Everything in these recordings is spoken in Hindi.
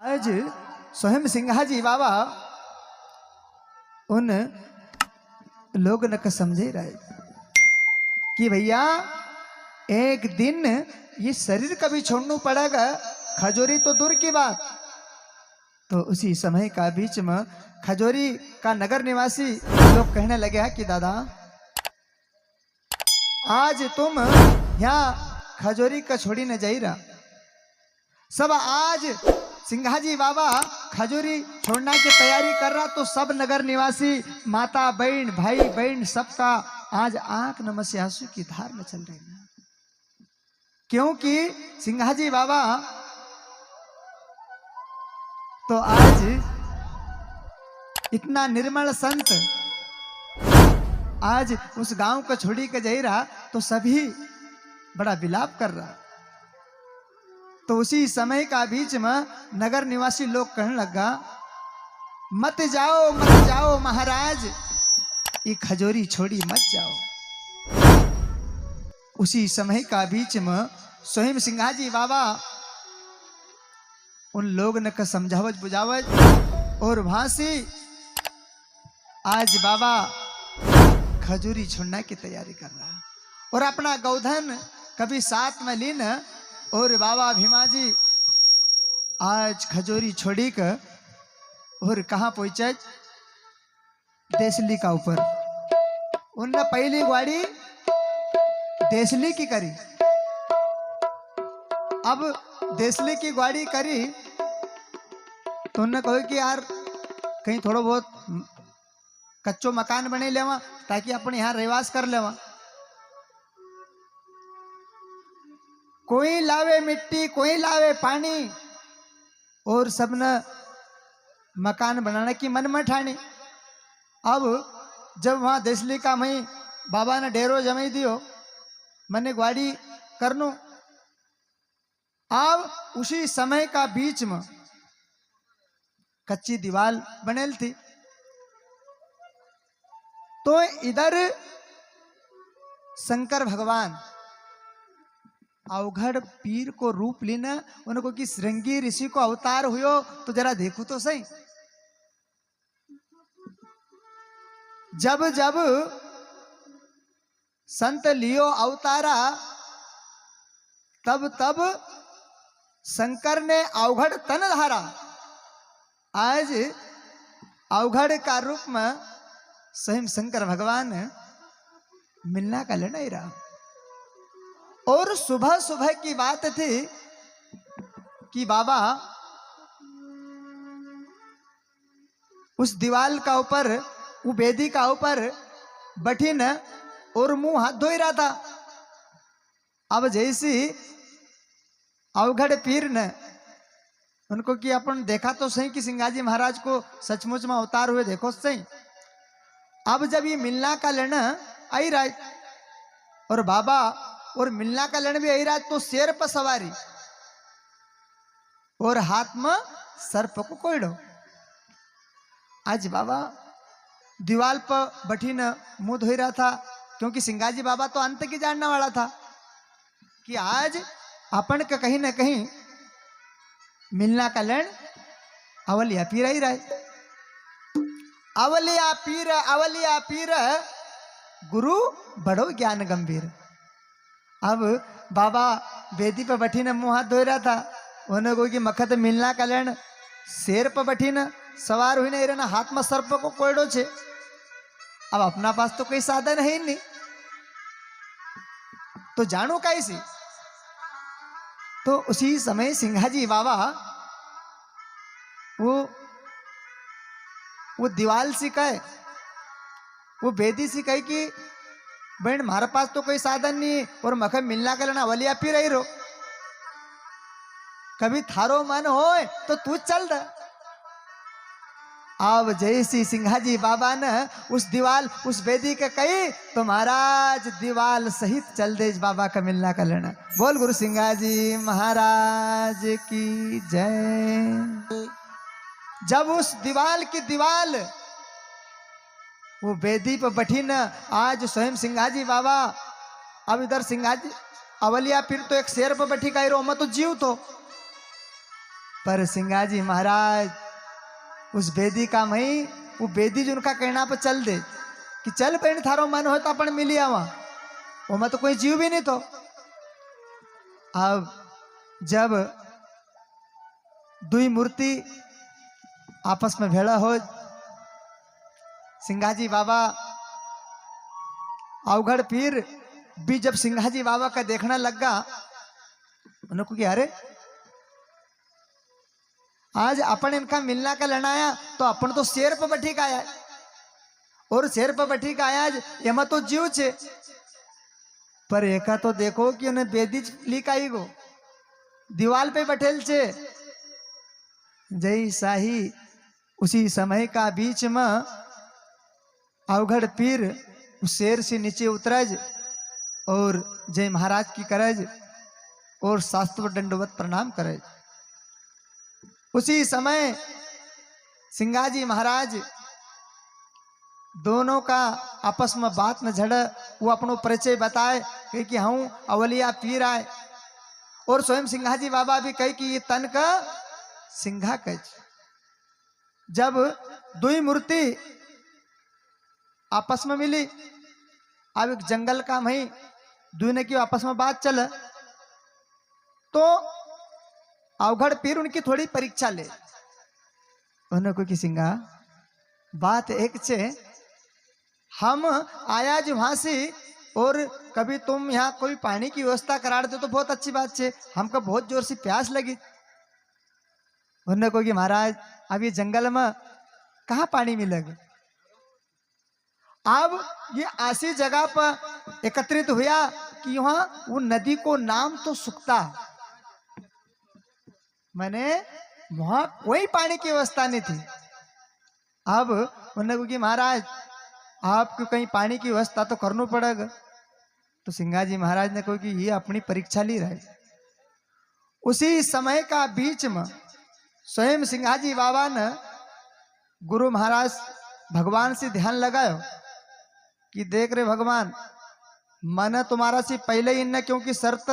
आज स्वयं सिंहाजी बाबा उन लोग न का समझे रहे कि भैया एक दिन ये शरीर कभी छोड़ना पड़ेगा, खजूरी तो दूर की बात। तो उसी समय का बीच में खजूरी का नगर निवासी लोग कहने लगे कि दादा आज तुम यहाँ खजूरी का छोड़ी न जाई रहा, सब आज सिंहाजी बाबा खजूरी छोड़ना की तैयारी कर रहा। तो सब नगर निवासी माता बहन भाई बहन सबका आज आंख नम से आंसू की धार में चल रही है, क्योंकि सिंहाजी बाबा तो आज इतना निर्मल संत आज उस गांव को छोड़ी के जा रहा, तो सभी बड़ा विलाप कर रहा। तो उसी समय का बीच में नगर निवासी लोग कहने लगा मत जाओ महाराज, ये खजूरी छोड़ी मत जाओ। उसी समय का बीच में स्वयं सिंहाजी बाबा उन लोग ने का समझावत बुझावत और वहां से आज बाबा खजूरी छोड़ने की तैयारी कर रहा और अपना गौधन कभी साथ में लीन और बाबा भीमा जी आज खजूरी छोड़ी कर और कहाँ पहुंचे, देसली का ऊपर। उनने पहली गाड़ी देसली की करी, अब देसली की गाड़ी करी तो उन्होंने कहा कि यार कहीं थोड़ा बहुत कच्चो मकान बने लेवा ताकि अपन यहाँ रहवास कर लेवा। कोई लावे मिट्टी कोई लावे पानी और सबने मकान बनाने की मन में ठानी। अब जब वहां देसली का मई बाबा ने डेरो जमाई दियो मैंने गाड़ी करनू। अब उसी समय का बीच में कच्ची दीवार बनेल थी, तो इधर शंकर भगवान अवघड़ पीर को रूप लेना उनको कि श्रृंगी ऋषि को अवतार हुयो, तो जरा देखो तो सही। जब जब संत लियो अवतारा तब तब शंकर ने अवघड़ तन धारा। आज अवघड़ का रूप में स्वयं शंकर भगवान मिलना का लड़ा ही रहा। और सुबह सुबह की बात थी कि बाबा उस दीवार का ऊपर वो बेदी का ऊपर बैठीन और मुंह हाथ धो रहा था। अब जैसी अवघड़ पीर ने उनको कि अपन देखा तो सही कि सिंगाजी महाराज को सचमुच में अवतार हुए देखो सही। अब जब ये मिलना का लेना आई रहा और बाबा और मिलना का लेना भी आई रहा, तो शेर पर सवारी और हाथ में सर्प को कोयड़ो। आज बाबा दीवार पर बैठी न मुंह धो रहा था, क्योंकि सिंगाजी बाबा तो अंत की जानने वाला था कि आज अपन का कहीं ना कहीं मिलना का लेन अवलिया पीर ही रहा है। अवलिया पीर गुरु बड़ो ज्ञान गंभीर। अब बाबा बेदी पर बैठी न मुंह हाथ धो रहा था, उन्होंने को कि मखत मिलना का लेन शेर पर बैठी न सवार हुई नहीं रहना, हाथ में सर्प को कोयडो छे। अब अपना पास तो कोई साधन है ही नहीं, तो जानो कैसे। तो उसी समय सिंहाजी बाबा वो दीवाल सी कहे, वो बेदी सी कहे कि बहन हमारे पास तो कोई साधन नहीं और मखे मिलना कर लेना अवलिया पी रही रो, कभी थारो मन हो तो तू चल रहा। अब जैसी सिंहाजी बाबा ने उस दीवाल उस बेदी के कही तो महाराज दीवाल सहित चल दे बाबा का मिलना कर लेना। बोल गुरु सिंहाजी महाराज की जय। जब उस दीवाल की दीवाल वो बेदी पर बैठी न आज स्वयं सिंहाजी बाबा, अब इधर सिंहाजी अवलिया पीर तो एक शेर पर बैठी कही रो मैं तो जीव तो पर सिंगाजी महाराज उस बेदी का मई वो बेदी जो उनका कहना पर चल दे कि चल बहन थारो मन हो तो अपन मिली आवा, वो में तो कोई जीव भी नहीं। तो अब जब दुई मूर्ति आपस में भेड़ा हो, सिंगाजी बाबा अवघड़ पीर भी जब सिंगाजी बाबा का देखना लगा, उनको कि अरे आज अपन इनका मिलना का लड़ाया तो अपन तो शेर पर बैठी का आया, और शेर पर बैठी का आया आज एमा तो जीव छे, पर एका तो देखो कि उन्हें बेदी लिकाई गो दीवाल पे बैठेल छे। जय शाही उसी समय का बीच में अवघड़ पीर उस शेर से नीचे उतरज और जय महाराज की करज और शास्त्र दंडवत प्रणाम करज। उसी समय सिंगाजी महाराज दोनों का आपस में बात न झड़, वो अपनो परिचय बताए कि हूँ अवलिया पीर आए, और स्वयं सिंगाजी बाबा भी कहे कि ये तन का सिंघा कच। जब दुई मूर्ति आपस में मिली, अब एक जंगल का मही दुई ने की आपस में बात चल, तो अवघड़ पीर उनकी थोड़ी परीक्षा ले। उन्होंने को कि सिंगा बात एक छे, हम आया जो वहां से, और कभी तुम यहाँ कोई पानी की व्यवस्था करा दो तो बहुत अच्छी बात छे, हमको बहुत जोर से प्यास लगी। उन्होंने को कि महाराज अब ये जंगल में कहाँ पानी मिलेगा, अब ये ऐसी जगह पर एकत्रित हुआ कि वहां वो नदी को नाम तो सुखता, मैंने वहां कोई पानी की व्यवस्था नहीं थी। अब उन्होंने कहा कि महाराज आपको कहीं पानी की व्यवस्था तो करना पड़ेगा। तो सिंगाजी महाराज ने कहा कि ये अपनी परीक्षा ली रहे। उसी समय का बीच में स्वयं सिंगाजी बाबा ने गुरु महाराज भगवान से ध्यान लगायो कि देख रहे भगवान, मन तुम्हारा से पहले ही इनने क्योंकि शर्त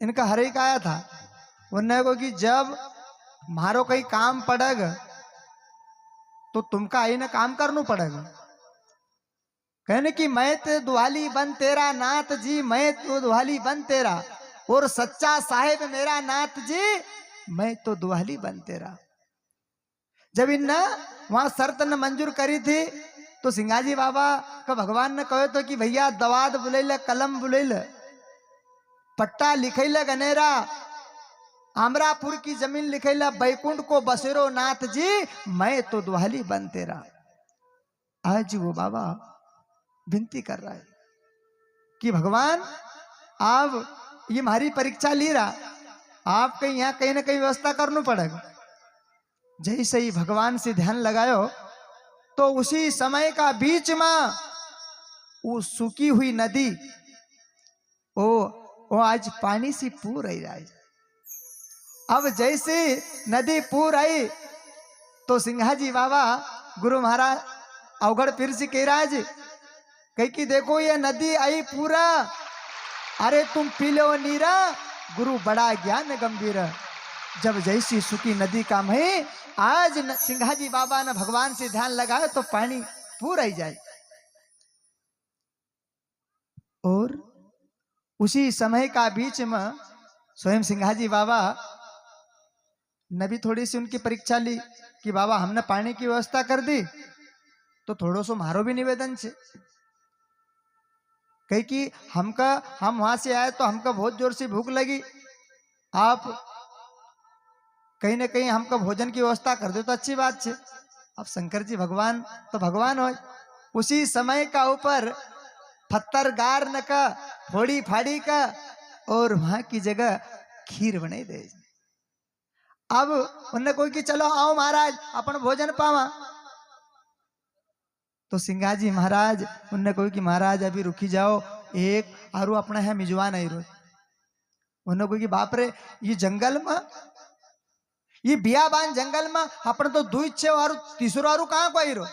इनका हर एक आया था, उन्होंने को कि जब मारो कहीं काम पड़ेगा तो तुमका आई ना काम करना पड़ेगा। कहने कि मैं तो दुहाली बन तेरा नाथ जी, मैं तो दुहाली बन तेरा, और सच्चा साहेब मेरा नाथ जी, मैं तो दुहाली बन तेरा। जब इन वहां शर्त न मंजूर करी थी तो सिंगाजी बाबा का भगवान ने कहो तो कि भैया दवाद बुलेल, कलम बुलेल, पट्टा लिखेला गनेरा, आमरापुर की जमीन लिखेला बैकुंठ को बसेरो नाथ जी, मैं तो दुहाली बन तेरा। आज वो बाबा विनती कर रहा है कि भगवान आप ये हमारी परीक्षा ली रहा, आप कहीं यहाँ कहीं ना कहीं व्यवस्था करना पड़ेगा। जैसे ही भगवान से ध्यान लगायो तो उसी समय का बीच में वो सूखी हुई नदी वो आज पानी से पूर आई। अब जैसे नदी पूर आई तो सिंगाजी बाबा गुरु महाराज अवघड़ पीर से कह राज कही कि देखो ये नदी आई पूरा, अरे तुम पी लो नीरा, गुरु बड़ा ज्ञान गंभीर। जब जैसी सूखी नदी का मही आज सिंगाजी बाबा ने भगवान से ध्यान लगाया तो पानी पूरा ही जाए। और उसी समय का बीच में स्वयं सिंगाजी बाबा ने भी थोड़ी सी उनकी परीक्षा ली कि बाबा हमने पानी की व्यवस्था कर दी तो थोड़ो सो मारो भी निवेदन छे, कही कि हम वहां से आए तो हमको बहुत जोर से भूख लगी, आप कहीं ना कहीं हमको भोजन की व्यवस्था कर दो तो अच्छी बात है। अब शंकर जी भगवान तो भगवान हो, उसी समय का ऊपर पत्थर गार न का फोड़ी फाड़ी का और वहां की जगह खीर बनाई दे। अब उन्हें कोई कि चलो आओ महाराज अपन भोजन पावा, तो सिंगाजी महाराज उन्हें कोई कि महाराज अभी रुकी जाओ, एक आरू अपना है मिजवान आई रो। उन्हें कोई कि बाप रे ये जंगल में, ये बियाबान जंगल में अपन तो दो इच्छे और तीसरो आरू कहाँ को आई रो।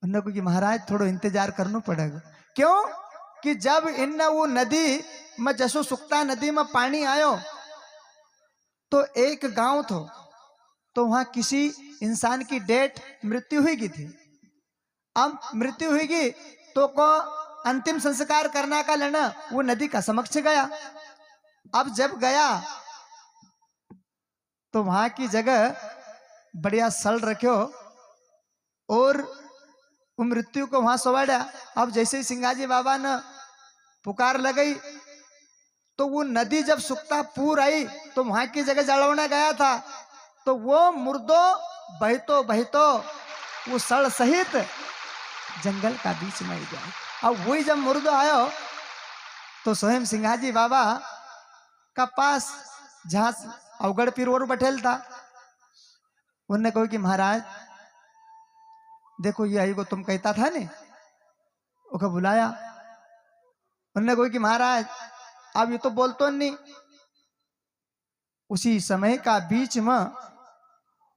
उन्हें कोई कि महाराज थोड़ो इंतजार करना पड़ेगा। क्यों कि जब इन वो नदी में जसो सुखता नदी में पानी आयो तो एक गांव तो वहां किसी इंसान की डेट मृत्यु हुई थी। अब मृत्यु हुई तो को अंतिम संस्कार करना का लेना वो नदी का समक्ष गया। अब जब गया तो वहां की जगह बढ़िया सड़ रखो और वो मृत्यु को वहां सोवाड़ा। अब जैसे ही सिंगाजी बाबा ने पुकार लगाई तो वो नदी जब सुखता पूर आई तो वहां की जगह जलवाने गया था तो वो मुर्दो बहतो बहतो वो सड़ सहित जंगल का बीच में गया। अब वही जब मुर्दो आयो तो स्वयं सिंगाजी बाबा का पास जहां अवगढ़ पीर और बैठेल था उनने कहा कि महाराज देखो ये आई को तुम कहता था ने ओका बुलाया। उनने कहा कि महाराज अब ये तो बोलतो नहीं। उसी समय का बीच में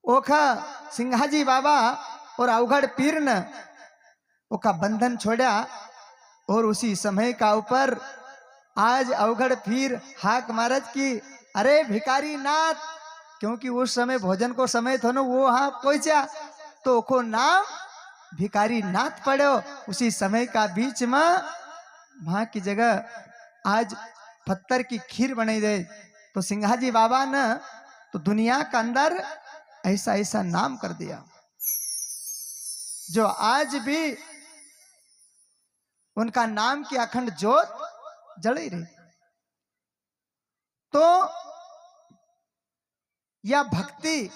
ओखा सिंहाजी बाबा और अवगढ़ पीर ने ओका बंधन छोड़ा और उसी समय का ऊपर आज अवगढ़ पीर हाक महाराज की अरे भिकारी नाथ, क्योंकि उस समय भोजन को समय था ना वो वहां पहुंचा तो को नाम भिकारी नाथ पड़ो। उसी समय का बीच में वहां की जगह आज पत्थर की खीर बनाई दे तो सिंहाजी बाबा ने तो दुनिया का अंदर ऐसा ऐसा नाम कर दिया जो आज भी उनका नाम की अखंड ज्योत जड़ी रही। तो या भक्ति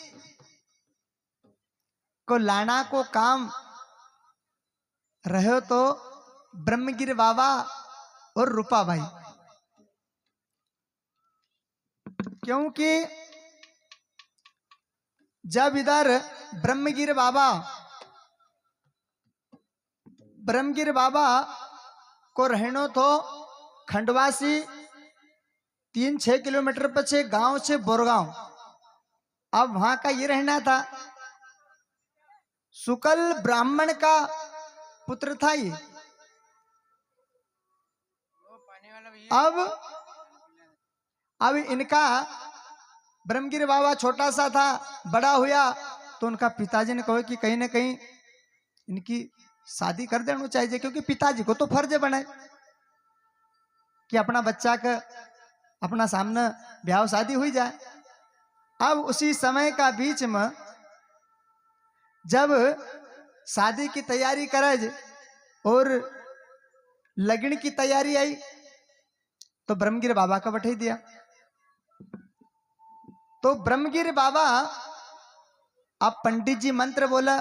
को लाना को काम रहे तो ब्रह्मगिर बाबा और रूपा भाई, क्योंकि जब इधर ब्रह्मगिर बाबा को रहनो तो खंडवासी 3-6 किलोमीटर पीछे गांव से बोरगांव। अब वहां का ये रहना था शुक्ल ब्राह्मण का पुत्र था ये। अब इनका ब्रह्मगिर बाबा छोटा सा था, बड़ा हुआ तो उनका पिताजी ने कहा कि कहीं ना कहीं इनकी शादी कर देना चाहिए, क्योंकि पिताजी को तो फर्ज बने कि अपना बच्चा का अपना सामने ब्याह शादी हुई जाए। अब उसी समय का बीच में जब शादी की तैयारी करे और लगन की तैयारी आई तो ब्रह्मगिर बाबा का बैठा दिया। तो ब्रह्मगिर बाबा अब पंडित जी मंत्र बोला,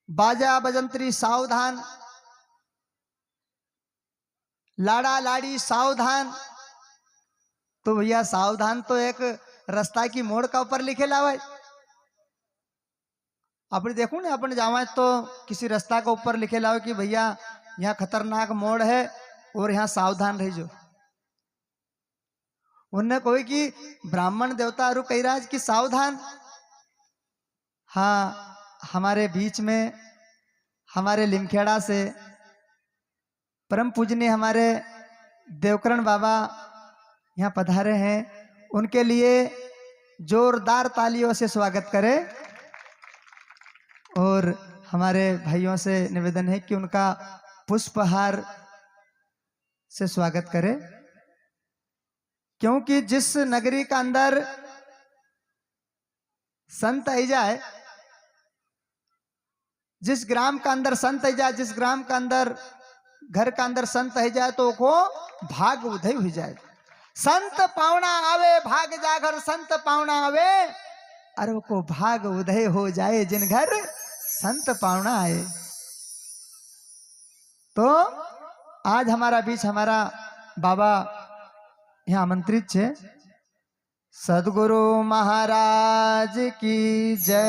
बाजा बजंत्री सावधान, लाड़ा लाड़ी सावधान। तो भैया सावधान तो एक रास्ता की मोड़ का ऊपर लिखे लावे। अपने देखो ना अपन जावा तो किसी रास्ता का ऊपर लिखे लाओ कि भैया यहाँ खतरनाक मोड़ है और यहाँ सावधान रहिजो। उनने कहा कि ब्राह्मण देवता अरु कैराज की सावधान। हाँ, हमारे बीच में हमारे लिमखेड़ा से परम पूजनीय हमारे देवकरण बाबा यहाँ पधारे हैं, उनके लिए जोरदार तालियों से स्वागत करें। और हमारे भाइयों से निवेदन है कि उनका पुष्पहार से स्वागत करें, क्योंकि जिस नगरी का अंदर संत आई जाए, जिस ग्राम का अंदर संत आई जाए, जिस ग्राम का अंदर घर का अंदर संत आई जाए तो को भाग उदय हो जाए। संत पावना आवे भाग जागर, संत पावना आवे अरे को भाग उदय हो जाए जिन घर संत पावना आए। तो आज हमारा बीच हमारा बाबा यहाँ आमंत्रित है। सदगुरु महाराज की जय।